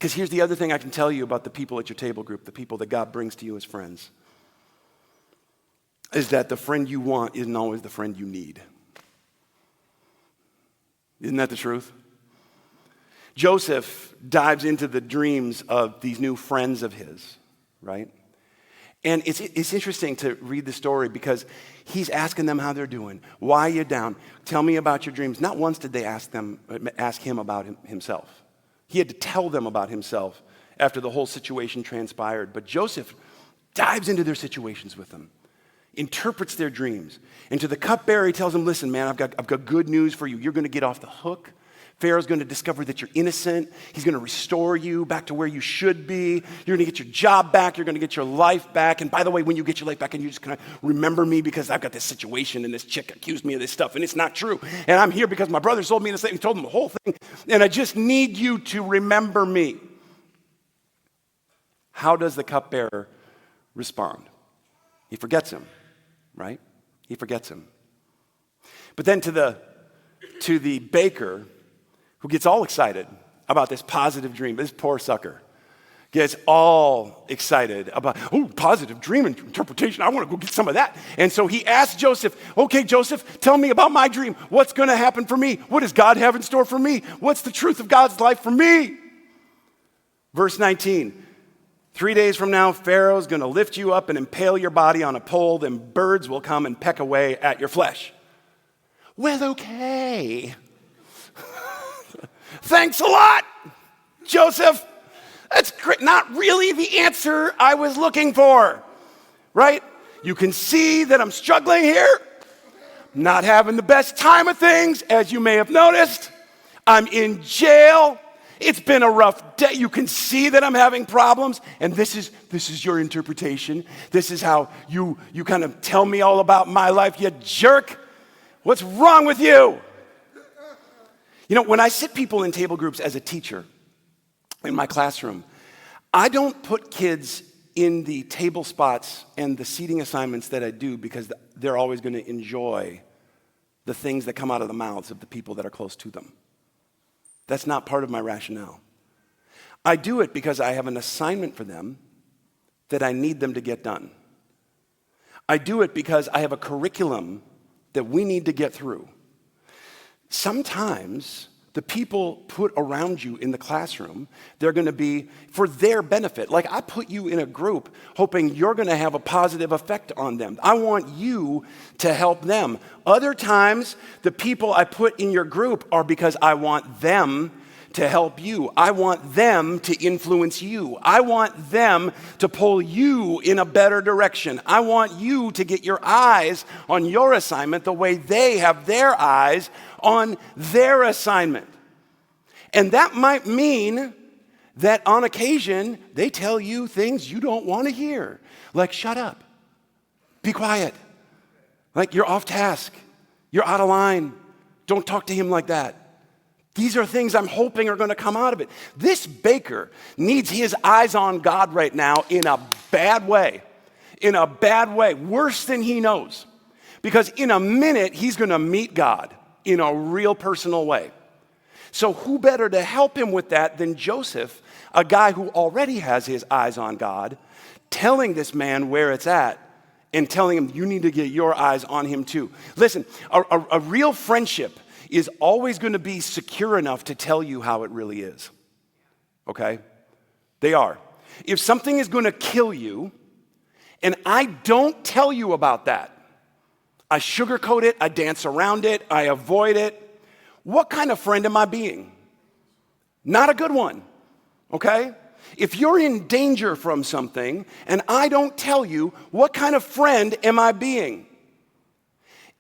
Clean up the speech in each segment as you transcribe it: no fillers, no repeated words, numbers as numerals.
Because here's the other thing I can tell you about the people at your table group, the people that God brings to you as friends, is that the friend you want isn't always the friend you need. Isn't that the truth? Joseph dives into the dreams of these new friends of his, right? And it's interesting to read the story because he's asking them how they're doing. Why are you down? Tell me about your dreams. Not once did they ask him about himself. He had to tell them about himself after the whole situation transpired. But Joseph dives into their situations with them, interprets their dreams. And to the cupbearer, he tells him, listen, man, I've got good news for you. You're going to get off the hook. Pharaoh's going to discover that you're innocent. He's going to restore you back to where you should be. You're going to get your job back. You're going to get your life back. And by the way, when you get your life back, and you just kind of remember me because I've got this situation and this chick accused me of this stuff and it's not true. And I'm here because my brother told me this thing, told him the whole thing. And I just need you to remember me. How does the cupbearer respond? He forgets him, right? He forgets him. But then to the baker, who gets all excited about this positive dream. This poor sucker gets all excited about, positive dream interpretation. I want to go get some of that. And so he asks Joseph, okay, Joseph, tell me about my dream. What's going to happen for me? What does God have in store for me? What's the truth of God's life for me? Verse 19, 3 days from now, Pharaoh's going to lift you up and impale your body on a pole. Then birds will come and peck away at your flesh. Well, okay. Thanks a lot, Joseph. That's great. Not really the answer I was looking for, right? You can see that I'm struggling here. Not having the best time of things, as you may have noticed. I'm in jail. It's been a rough day. You can see that I'm having problems. And this is your interpretation. This is how you kind of tell me all about my life, you jerk. What's wrong with you? You know, when I sit people in table groups as a teacher in my classroom, I don't put kids in the table spots and the seating assignments that I do because they're always going to enjoy the things that come out of the mouths of the people that are close to them. That's not part of my rationale. I do it because I have an assignment for them that I need them to get done. I do it because I have a curriculum that we need to get through. Sometimes the people put around you in the classroom, they're going to be for their benefit. Like I put you in a group hoping you're going to have a positive effect on them. I want you to help them. Other times, the people I put in your group are because I want them to help you. I want them to influence you. I want them to pull you in a better direction. I want you to get your eyes on your assignment the way they have their eyes on their assignment. And that might mean that on occasion, they tell you things you don't want to hear. Like, shut up. Be quiet. Like, you're off task. You're out of line. Don't talk to him like that. These are things I'm hoping are going to come out of it. This baker needs his eyes on God right now in a bad way. In a bad way. Worse than he knows. Because in a minute, he's going to meet God in a real personal way. So who better to help him with that than Joseph, a guy who already has his eyes on God, telling this man where it's at and telling him you need to get your eyes on him too. Listen, a real friendship is always going to be secure enough to tell you how it really is. Okay? They are. If something is going to kill you, and I don't tell you about that, I sugarcoat it, I dance around it, I avoid it, what kind of friend am I being? Not a good one, okay? If you're in danger from something and I don't tell you, what kind of friend am I being?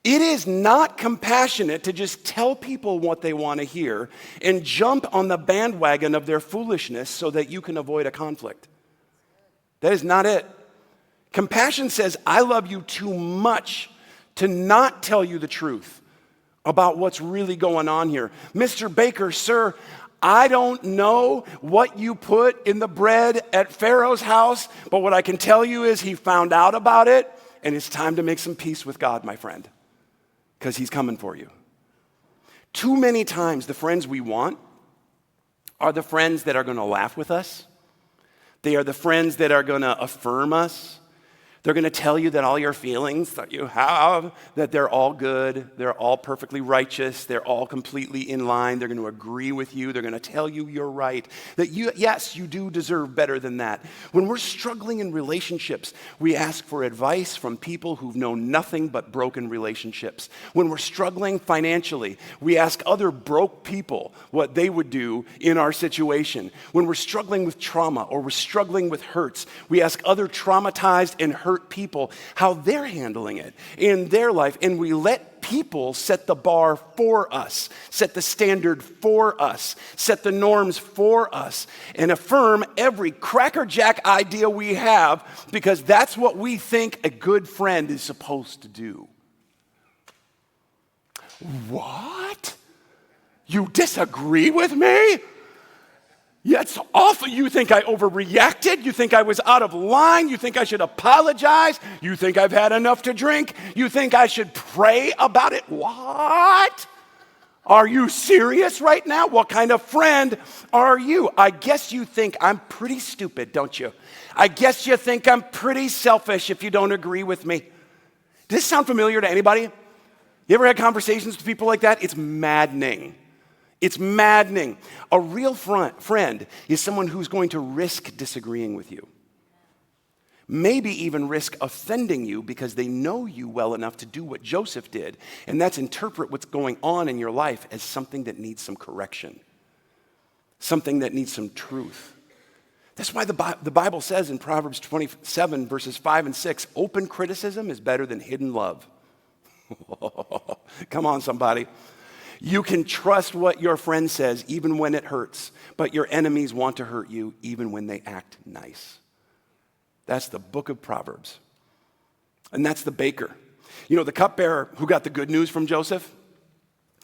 It is not compassionate to just tell people what they want to hear and jump on the bandwagon of their foolishness so that you can avoid a conflict. That is not it. Compassion says, I love you too much to not tell you the truth about what's really going on here. Mr. Baker, sir, I don't know what you put in the bread at Pharaoh's house, but what I can tell you is he found out about it, and it's time to make some peace with God, my friend, because he's coming for you. Too many times the friends we want are the friends that are going to laugh with us. They are the friends that are going to affirm us. They're going to tell you that all your feelings that you have, that they're all good, they're all perfectly righteous, they're all completely in line. They're going to agree with you. They're going to tell you you're right, that yes, you do deserve better than that. When we're struggling in relationships, we ask for advice from people who've known nothing but broken relationships. When we're struggling financially, we ask other broke people what they would do in our situation. When we're struggling with trauma or we're struggling with hurts, we ask other traumatized and hurt people how they're handling it in their life, and we let people set the bar for us, set the standard for us, set the norms for us, and affirm every crackerjack idea we have because that's what we think a good friend is supposed to do. What? You disagree with me? Yeah, it's awful. You think I overreacted? You think I was out of line? You think I should apologize? You think I've had enough to drink? You think I should pray about it? What? Are you serious right now? What kind of friend are you? I guess you think I'm pretty stupid, don't you? I guess you think I'm pretty selfish if you don't agree with me. Does this sound familiar to anybody? You ever had conversations with people like that? It's maddening. It's maddening. A real friend is someone who's going to risk disagreeing with you. Maybe even risk offending you because they know you well enough to do what Joseph did, and that's interpret what's going on in your life as something that needs some correction, something that needs some truth. That's why the Bible says in Proverbs 27, verses 5 and 6, open criticism is better than hidden love. Come on, somebody. You can trust what your friend says even when it hurts, but your enemies want to hurt you even when they act nice. That's the book of Proverbs. And that's the baker. You know, the cupbearer who got the good news from Joseph,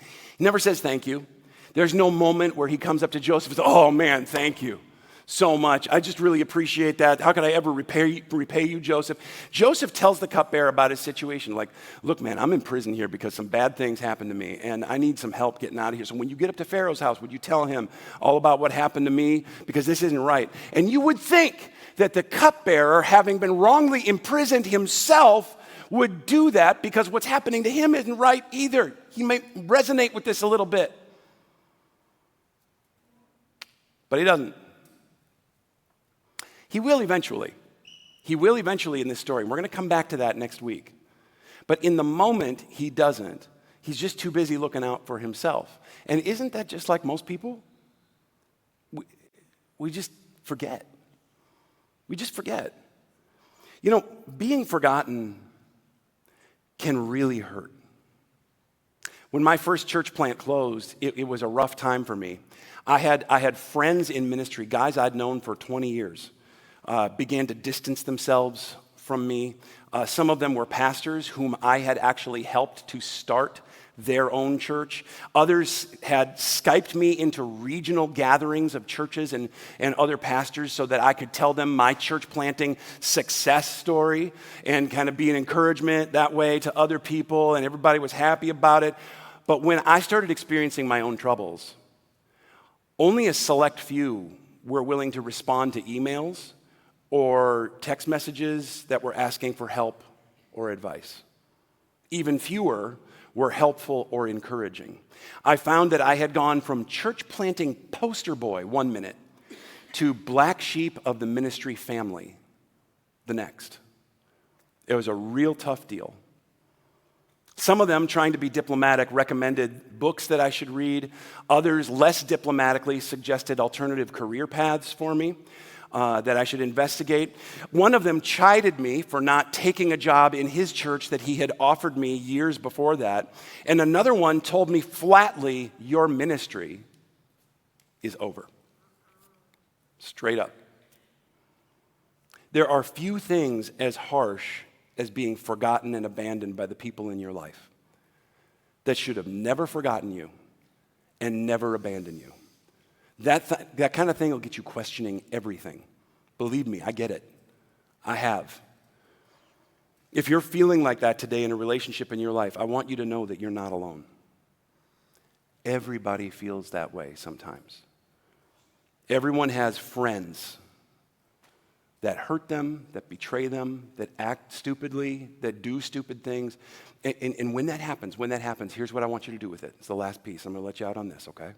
he never says thank you. There's no moment where he comes up to Joseph and says, oh man, thank you so much. I just really appreciate that. How could I ever repay you, Joseph? Joseph tells the cupbearer about his situation. Like, look, man, I'm in prison here because some bad things happened to me, and I need some help getting out of here. So when you get up to Pharaoh's house, would you tell him all about what happened to me? Because this isn't right. And you would think that the cupbearer, having been wrongly imprisoned himself, would do that because what's happening to him isn't right either. He may resonate with this a little bit. But he doesn't. He will eventually. He will eventually in this story. We're going to come back to that next week. But in the moment, he doesn't. He's just too busy looking out for himself. And isn't that just like most people? We just forget. We just forget. You know, being forgotten can really hurt. When my first church plant closed, it was a rough time for me. I had friends in ministry, guys I'd known for 20 years. Began to distance themselves from me. Some of them were pastors whom I had actually helped to start their own church. Others had Skyped me into regional gatherings of churches and other pastors so that I could tell them my church planting success story and kind of be an encouragement that way to other people, and everybody was happy about it. But when I started experiencing my own troubles, only a select few were willing to respond to emails or text messages that were asking for help or advice. Even fewer were helpful or encouraging. I found that I had gone from church planting poster boy 1 minute to black sheep of the ministry family the next. It was a real tough deal. Some of them, trying to be diplomatic, recommended books that I should read. Others, less diplomatically, suggested alternative career paths for me that I should investigate. One of them chided me for not taking a job in his church that he had offered me years before that. And another one told me flatly, your ministry is over. Straight up. There are few things as harsh as being forgotten and abandoned by the people in your life that should have never forgotten you and never abandoned you. That kind of thing will get you questioning everything. Believe me, I get it. I have. If you're feeling like that today in a relationship in your life, I want you to know that you're not alone. Everybody feels that way sometimes. Everyone has friends that hurt them, that betray them, that act stupidly, that do stupid things. And when that happens, here's what I want you to do with it. It's the last piece. I'm going to let you out on this, okay?